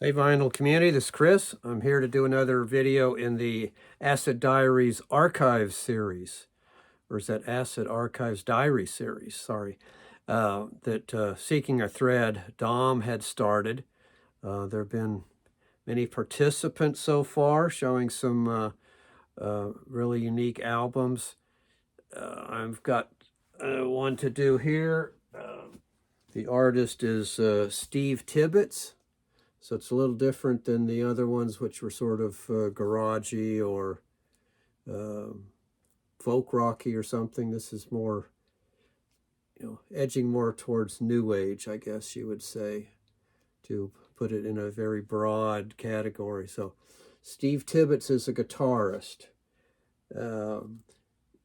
Hey vinyl community, this is Chris. I'm here to do another video in the Acid Diaries Archives series. Or is that Acid Archives Diary series? Sorry. Seeking a Thread, Dom had started. There have been many participants so far showing some really unique albums. I've got one to do here. The artist is Steve Tibbetts. So it's a little different than the other ones, which were sort of garagey or folk rocky or something. This is more, edging more towards new age, I guess you would say, to put it in a very broad category. So Steve Tibbetts is a guitarist.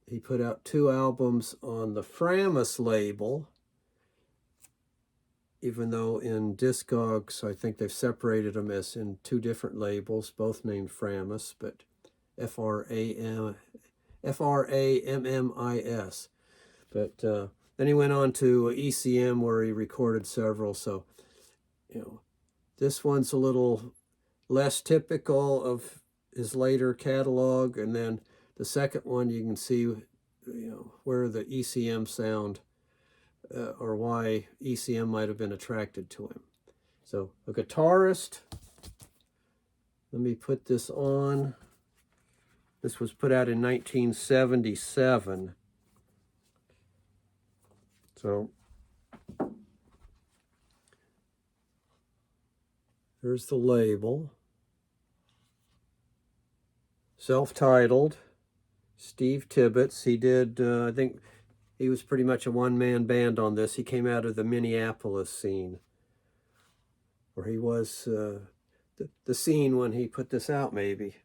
He put out 2 albums on the Framus label, even though in Discogs, I think they've separated them as in 2 different labels, both named Framus, but F-R-A-M-M-I-S. But then he went on to ECM, where he recorded several. So, this one's a little less typical of his later catalog. And then the second one, you can see, where the ECM sound or why ECM might have been attracted to him. So a guitarist, let me put this on. This was put out in 1977. So there's the label. Self-titled, Steve Tibbetts. He did, I think, he was pretty much a one-man band on this. He came out of the Minneapolis scene, or he was the scene when he put this out, maybe.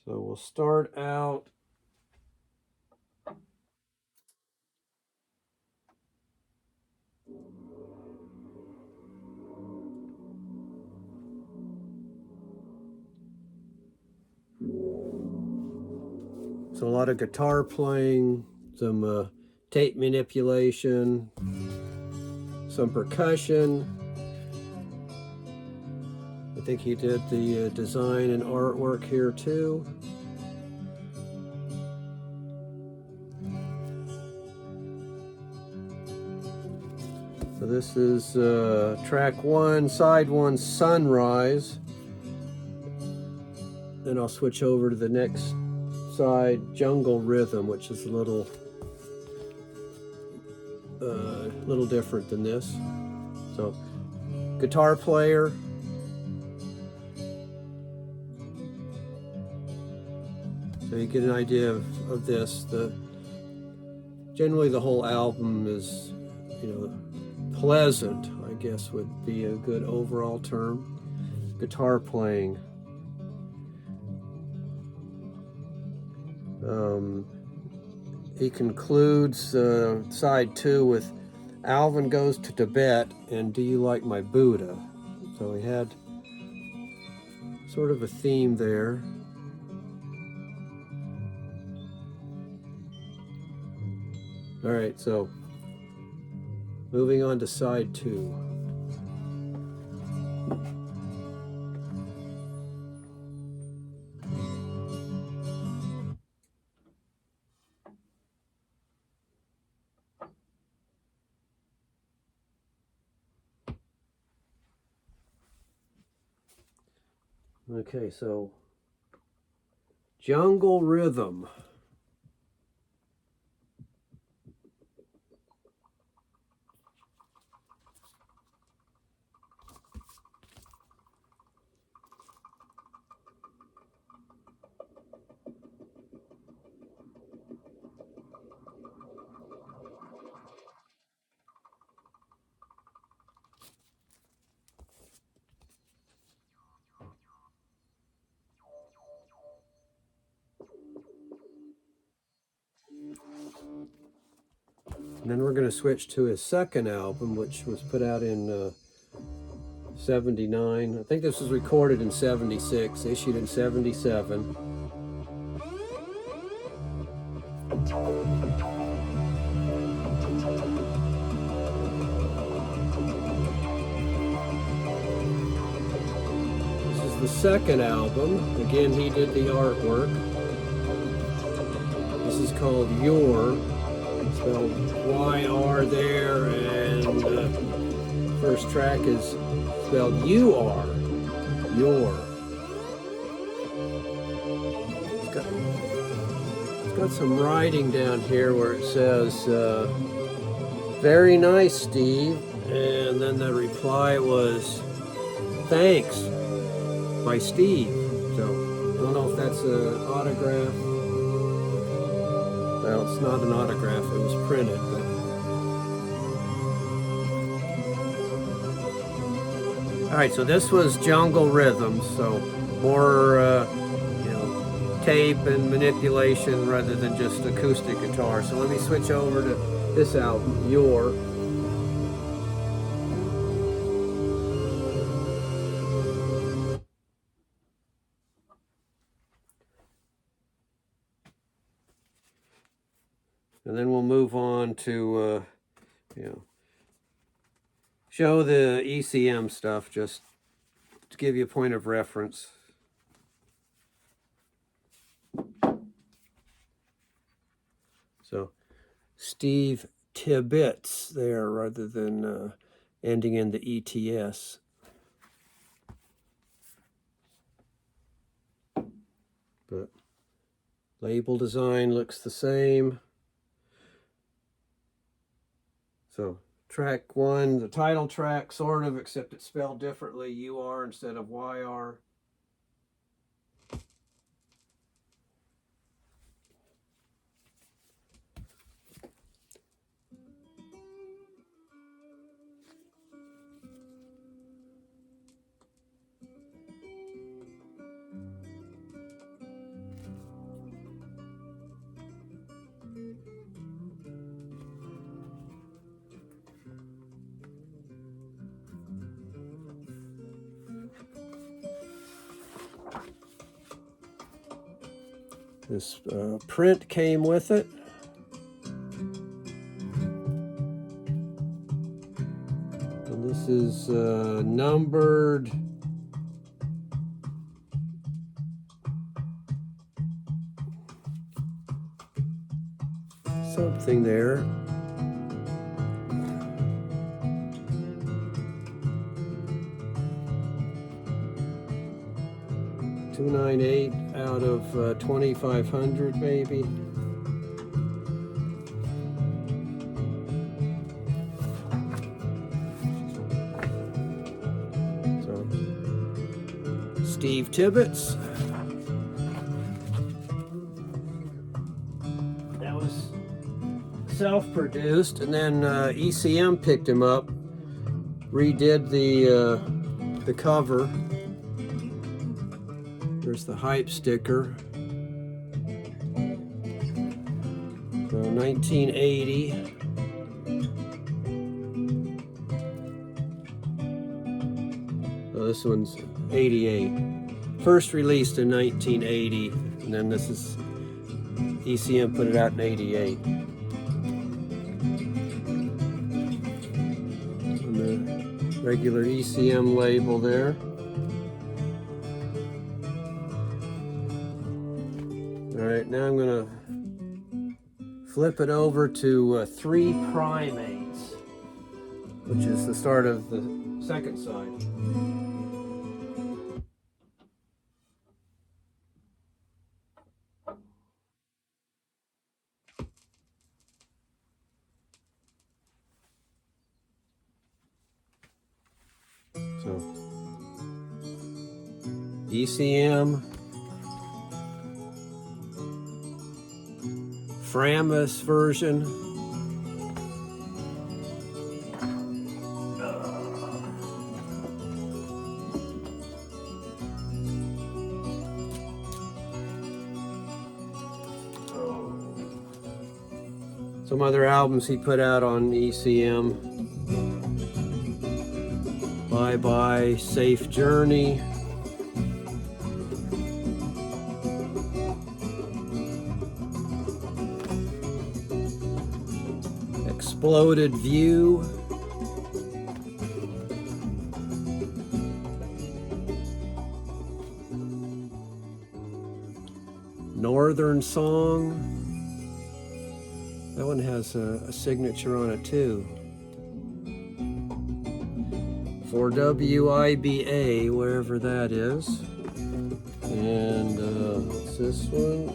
So we'll start out. So a lot of guitar playing, some tape manipulation, some percussion. I think he did the design and artwork here too. So this is track 1, side 1, Sunrise. Then I'll switch over to the next side, Jungle Rhythm, which is a little different than this. So guitar player, so you get an idea of this. Generally the whole album is, pleasant, I guess would be a good overall term. Guitar playing. He concludes side 2 with Alvin Goes to Tibet and Do You Like My Buddha? So he had sort of a theme there. All right, so moving on to side 2. Okay, so Jungle Rhythm. And then we're going to switch to his second album, which was put out in 79. I think this was recorded in 76, issued in 77. the second album. Again, he did the artwork. This is called Your, spelled Y-R there, and first track is spelled U-R, Your. It's got some writing down here where it says, very nice, Steve. And then the reply was, thanks, by Steve. So, I don't know if that's an autograph. Well, it's not an autograph, it was printed. But... All right, so this was Jungle Rhythms, so more, tape and manipulation rather than just acoustic guitar. So let me switch over to this album, Your. And then we'll move on to, show the ECM stuff, just to give you a point of reference. So, Steve Tibbetts there rather than ending in the ETS. But label design looks the same. So track 1, the title track, sort of, except it's spelled differently, U-R instead of Y-R. This print came with it. And this is numbered. Something there. $298 out of 2,500, maybe. So, Steve Tibbetts. That was self-produced, and then ECM picked him up, redid the cover. There's the hype sticker. So 1980. Oh, this one's 88. First released in 1980, and then this is ECM put it out in 88. On the regular ECM label there. All right, now I'm going to flip it over to 3 Primates, which is the start of the second side. So, ECM. Framus version. Some other albums he put out on ECM. Bye Bye, Safe Journey. Exploded View. Northern Song. That one has a signature on it too. For WIBA, wherever that is. And what's this one?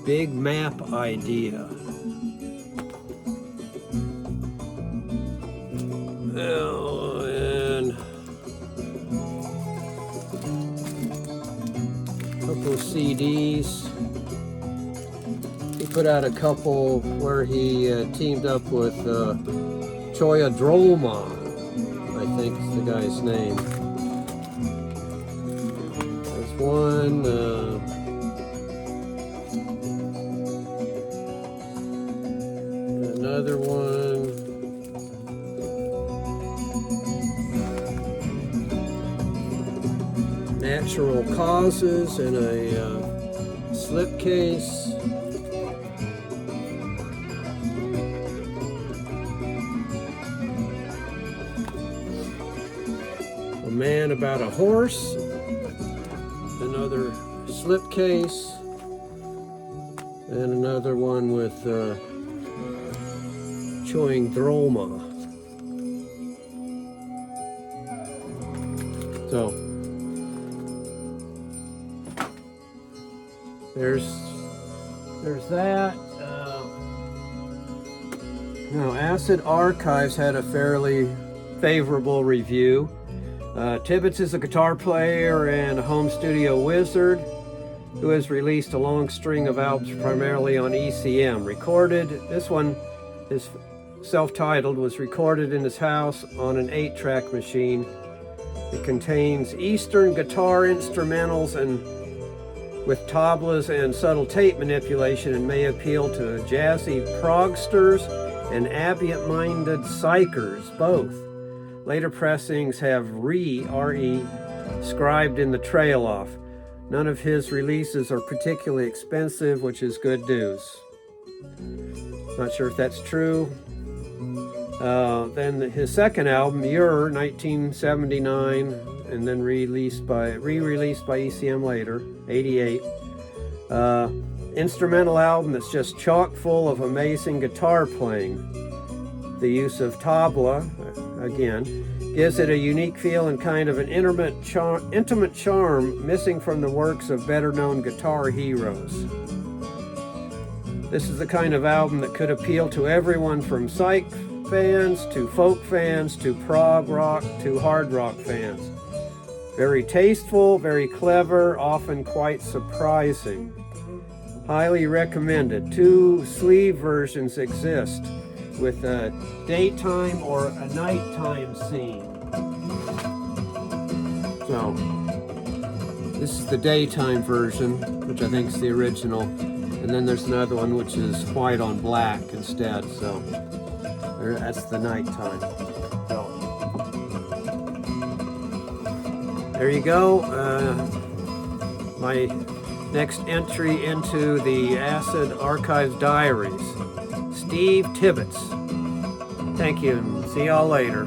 Big Map Idea. Oh, and a couple of CDs. He put out a couple where he teamed up with Choya Droma, I think is the guy's name. There's one. Another one. Natural Causes in a slipcase. A Man About a Horse. Another slipcase. And another one with Choing Droma. So there's that. Now, Acid Archives had a fairly favorable review. Tibbetts is a guitar player and a home studio wizard who has released a long string of albums primarily on ECM. This one is self-titled, was recorded in his house on an 8-track machine. It contains Eastern guitar instrumentals and with tablas and subtle tape manipulation, and may appeal to jazzy progsters and ambient-minded psychers, both. Later pressings have R-E, scribed in the trail off. None of his releases are particularly expensive, which is good news. Not sure if that's true. Then his second album, Muir, 1979, and then re-released by ECM later, 88. Instrumental album that's just chock full of amazing guitar playing. The use of tabla, again, gives it a unique feel and kind of an intimate charm missing from the works of better-known guitar heroes. This is the kind of album that could appeal to everyone from psych fans to folk fans to prog rock to hard rock fans. Very tasteful, very clever, often quite surprising. Highly recommended. 2 sleeve versions exist with a daytime or a nighttime scene. So, this is the daytime version, which I think is the original. And then there's another one which is white on black instead. So, that's the nighttime. So, there you go. My next entry into the Acid Archives Diaries. Steve Tibbetts. Thank you, and see y'all later.